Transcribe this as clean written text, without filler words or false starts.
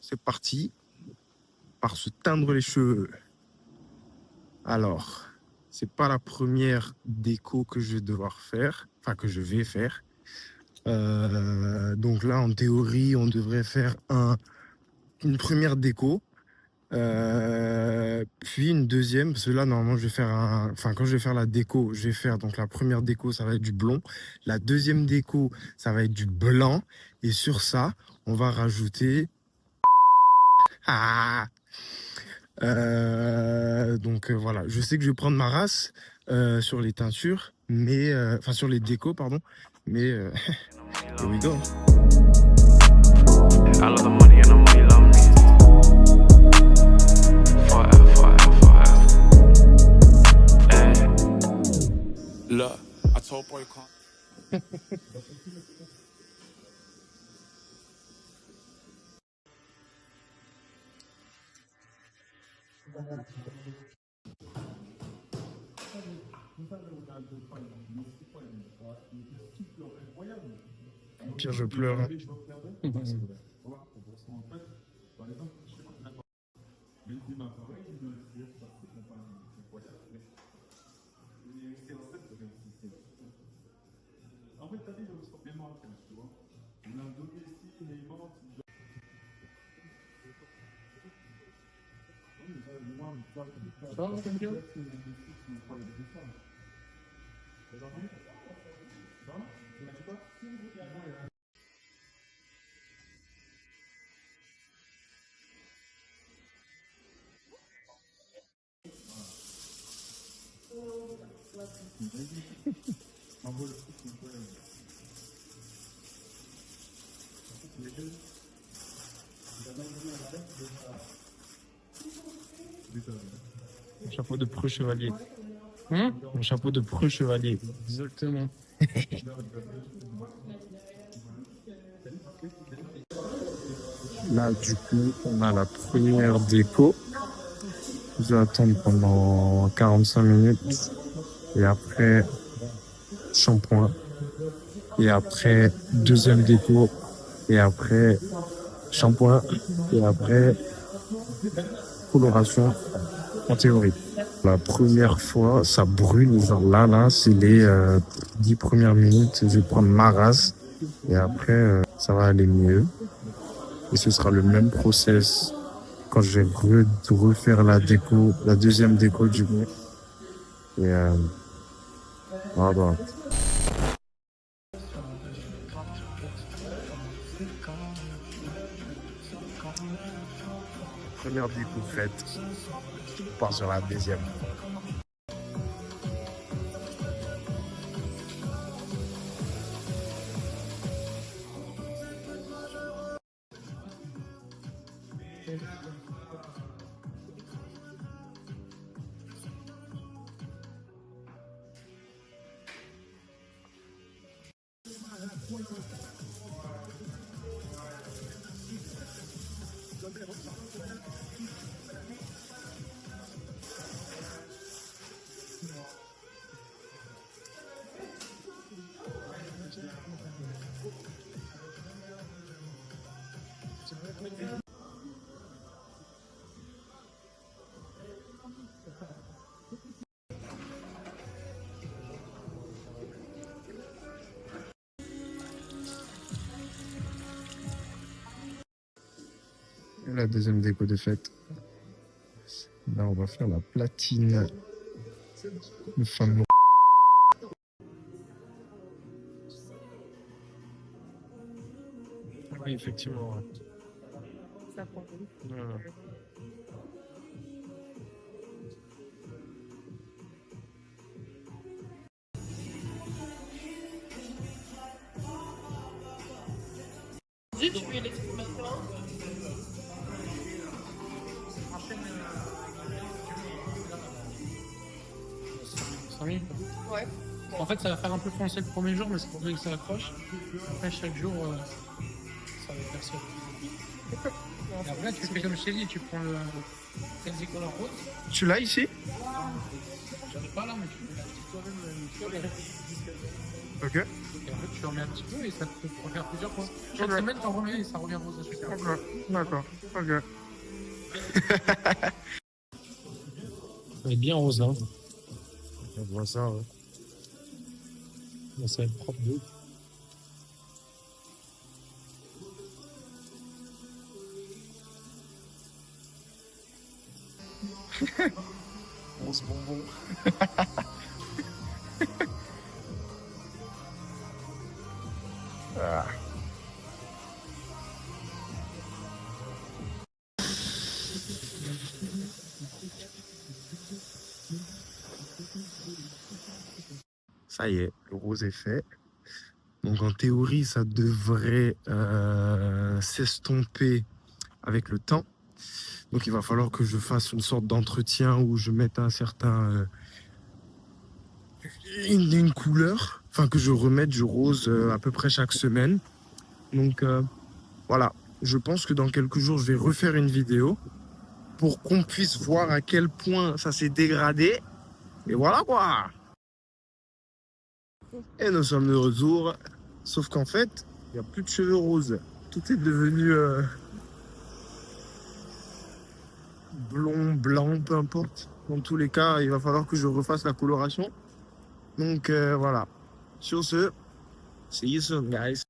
c'est parti. Par se teindre les cheveux. Alors, c'est pas la première déco que je vais devoir faire, enfin que je vais faire. Donc là, en théorie, on devrait faire une première déco, puis une deuxième, parce que là, normalement, je vais faire enfin, quand je vais faire la déco, je vais faire, donc la première déco, ça va être du blond. La deuxième déco, ça va être du blanc. Et sur ça, on va rajouter... Ah, donc voilà, je sais que je vais prendre ma race sur les teintures, mais enfin sur les décos, pardon. Mais here we go. I love the money and the money love me. Forever, forever, forever. Hey. Look, I told boy can't. Pire, je pleure. En fait, t'as dit, je suis bien marqué, tu vois. On a un domestique, mais il ment. Mon chapeau de preux chevalier. Mon chapeau de preux chevalier. Exactement. Là, du coup, on a la première déco. Je vais attendre pendant 45 minutes. Et après, shampoing. Et après, deuxième déco. Et après, shampoing. Et après, coloration en théorie. La première fois, ça brûle. Genre là, c'est les 10 premières minutes. Je vais prendre ma race. Et après, ça va aller mieux. Et ce sera le même process quand je vais refaire la déco, la deuxième déco du coup. Et voilà. Première déco faite, on part sur la deuxième. Et la deuxième déco de fête. Là, on va faire la platine. Le fameux. Oui, effectivement. Ouais. Ça prend Dis, tu fais l'équipe maintenant. Ouais. En fait, ça va faire un peu foncer le premier jour, mais c'est pour ça que ça accroche. Après, chaque jour, ça va faire ça. Et après, tu fais comme je t'ai dit, tu prends le Color rose. Tu l'as ici? J'en ai pas là, mais tu fais toi-même. Ok. Et en fait, tu remets un petit peu et ça te peut refaire plusieurs fois. Chaque Ok. semaine, t'en remets et ça revient rose. C'est super. D'accord. Ok. Ça va être bien rose là. On voit ça, ouais. Là, ça va être propre de ouf. Rose bonbon. Ah. Ça y est, le rose est fait. Donc en théorie, ça devrait s'estomper avec le temps. Donc il va falloir que je fasse une sorte d'entretien où je mette un certain une couleur, enfin que je remette du rose à peu près chaque semaine. Donc voilà, je pense que dans quelques jours, je vais refaire une vidéo pour qu'on puisse voir à quel point ça s'est dégradé. Et voilà quoi. Et nous sommes de retour. Sauf qu'en fait, il n'y a plus de cheveux roses. Tout est devenu blond, blanc, peu importe. Dans tous les cas, il va falloir que je refasse la coloration. Donc voilà. Sur ce, see you soon, guys.